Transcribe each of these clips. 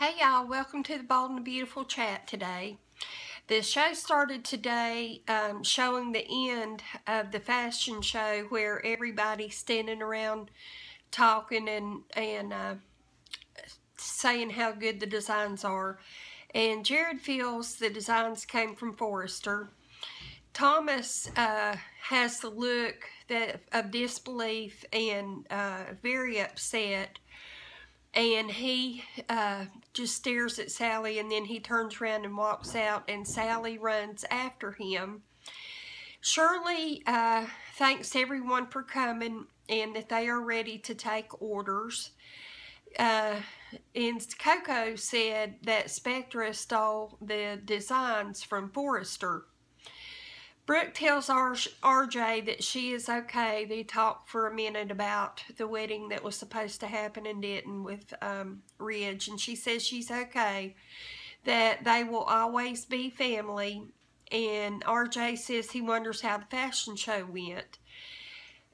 Hey y'all, welcome to the Bold and Beautiful chat today. The show started today showing the end of the fashion show where everybody's standing around talking and saying how good the designs are. And Jared feels the designs came from Forrester. Thomas has the look of disbelief and very upset. And he just stares at Sally, and then he turns around and walks out, and Sally runs after him. Shirley thanks everyone for coming and that they are ready to take orders. And Coco said that Spectra stole the designs from Forrester. Brooke tells RJ that she is okay. They talked for a minute about the wedding that was supposed to happen and didn't with Ridge, and she says she's okay, that they will always be family, and RJ says he wonders how the fashion show went.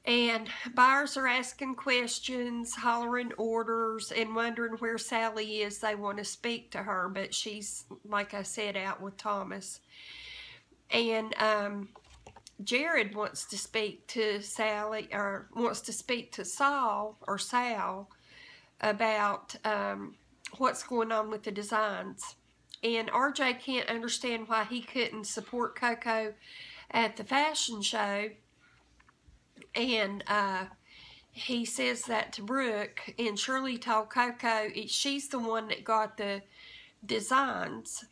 And buyers are asking questions, hollering orders, and wondering where Sally is. They want to speak to her, but she's, like I said, out with Thomas. And Jared wants to speak to Sally, or wants to speak to Sal about what's going on with the designs. And RJ can't understand why he couldn't support Coco at the fashion show. And he says that to Brooke, and Shirley told Coco she's the one that got the designs.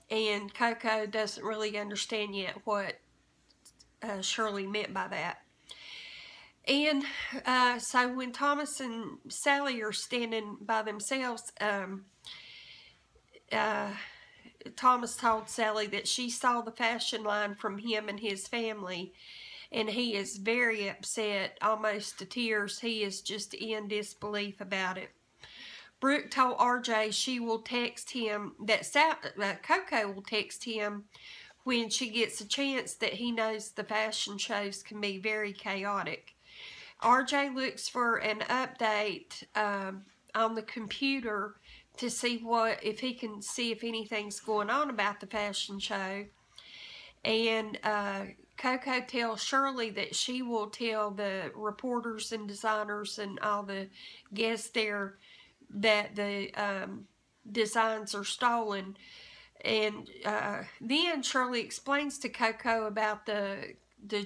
And Coco doesn't really understand yet what Shirley meant by that. And so when Thomas and Sally are standing by themselves, Thomas told Sally that she saw the fashion line from him and his family, and he is very upset, almost to tears. He is just in disbelief about it. Brooke told RJ she will text him, that Coco will text him when she gets a chance, that he knows the fashion shows can be very chaotic. RJ looks for an update on the computer to see if he can see if anything's going on about the fashion show. And Coco tells Shirley that she will tell the reporters and designers and all the guests there that the designs are stolen. And then Shirley explains to Coco about the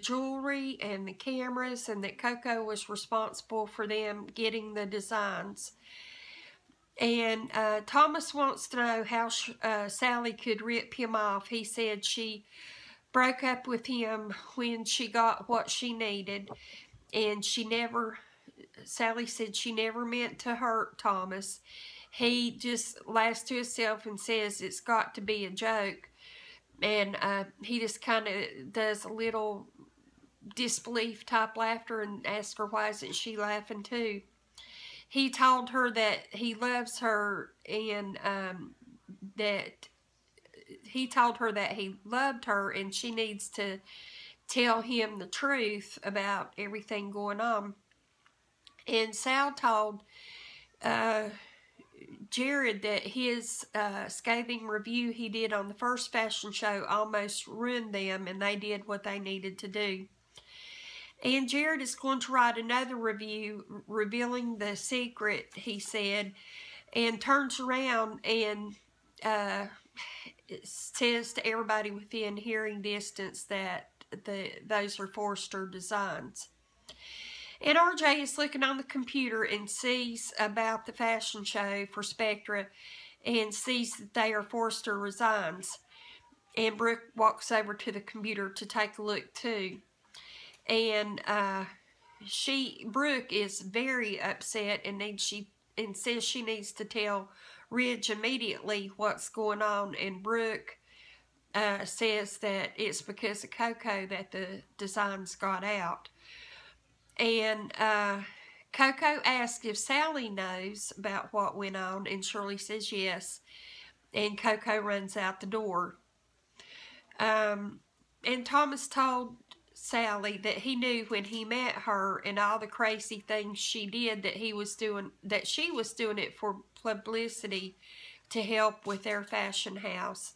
jewelry and the cameras, and that Coco was responsible for them getting the designs. And Thomas wants to know how Sally could rip him off. He said she broke up with him when she got what she needed, and Sally said she never meant to hurt Thomas. He just laughs to himself and says it's got to be a joke. And he just kind of does a little disbelief type laughter and asks her why isn't she laughing too. He told her that he loves her, and that he told her that he loved her and she needs to tell him the truth about everything going on. And Sal told Jared that his scathing review he did on the first fashion show almost ruined them, and they did what they needed to do. And Jared is going to write another review revealing the secret, he said, and turns around and says to everybody within hearing distance that those are Forrester Designs. And RJ is looking on the computer and sees about the fashion show for Spectra and sees that they are Forrester Designs. And Brooke walks over to the computer to take a look too. And Brooke is very upset and says she needs to tell Ridge immediately what's going on. And Brooke says that it's because of Coco that the designs got out. And Coco asks if Sally knows about what went on, and Shirley says yes. And Coco runs out the door. And Thomas told Sally that he knew when he met her and all the crazy things she did that she was doing it for publicity to help with their fashion house.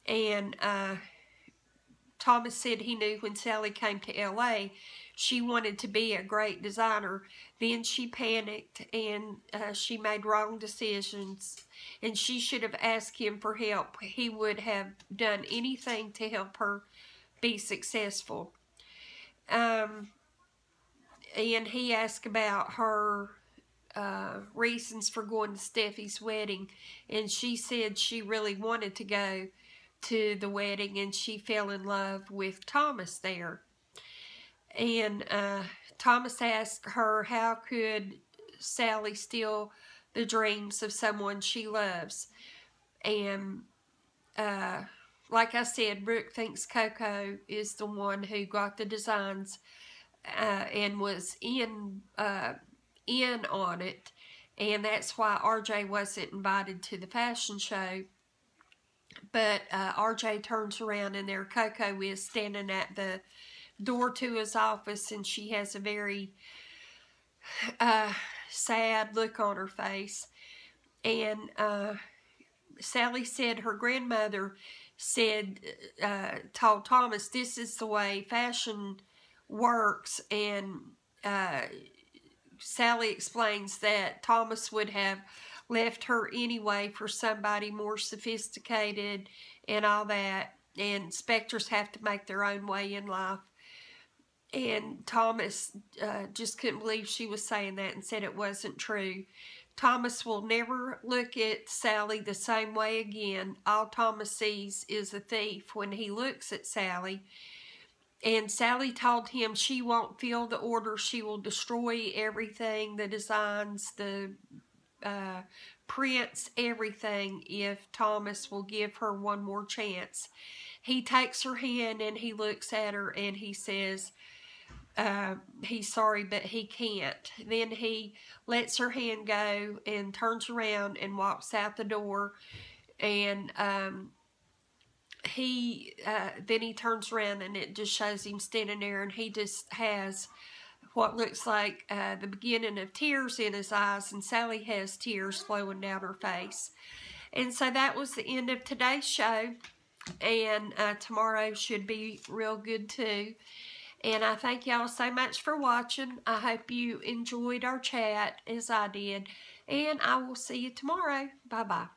And Thomas said he knew when Sally came to LA, she wanted to be a great designer. Then she panicked and she made wrong decisions, and she should have asked him for help. He would have done anything to help her be successful. And he asked about her reasons for going to Steffi's wedding, and she said she really wanted to go to the wedding, and she fell in love with Thomas there. And Thomas asked her how could Sally steal the dreams of someone she loves. And like I said, Brooke thinks Coco is the one who got the designs and was in on it, and that's why RJ wasn't invited to the fashion show. But RJ turns around and there Coco is standing at the door to his office, and she has a very sad look on her face. And Sally said her grandmother told Thomas this is the way fashion works, and Sally explains that Thomas would have left her anyway for somebody more sophisticated and all that, and Spectras have to make their own way in life. And Thomas just couldn't believe she was saying that and said it wasn't true. Thomas will never look at Sally the same way again. All Thomas sees is a thief when he looks at Sally. And Sally told him she won't fill the order. She will destroy everything, the designs, the prints, everything, if Thomas will give her one more chance. He takes her hand and he looks at her and he says he's sorry, but he can't. Then he lets her hand go and turns around and walks out the door. And then he turns around and it just shows him standing there, and he just has what looks like the beginning of tears in his eyes, and Sally has tears flowing down her face. And so that was the end of today's show, and tomorrow should be real good too. And I thank y'all so much for watching. I hope you enjoyed our chat as I did, and I will see you tomorrow. Bye-bye.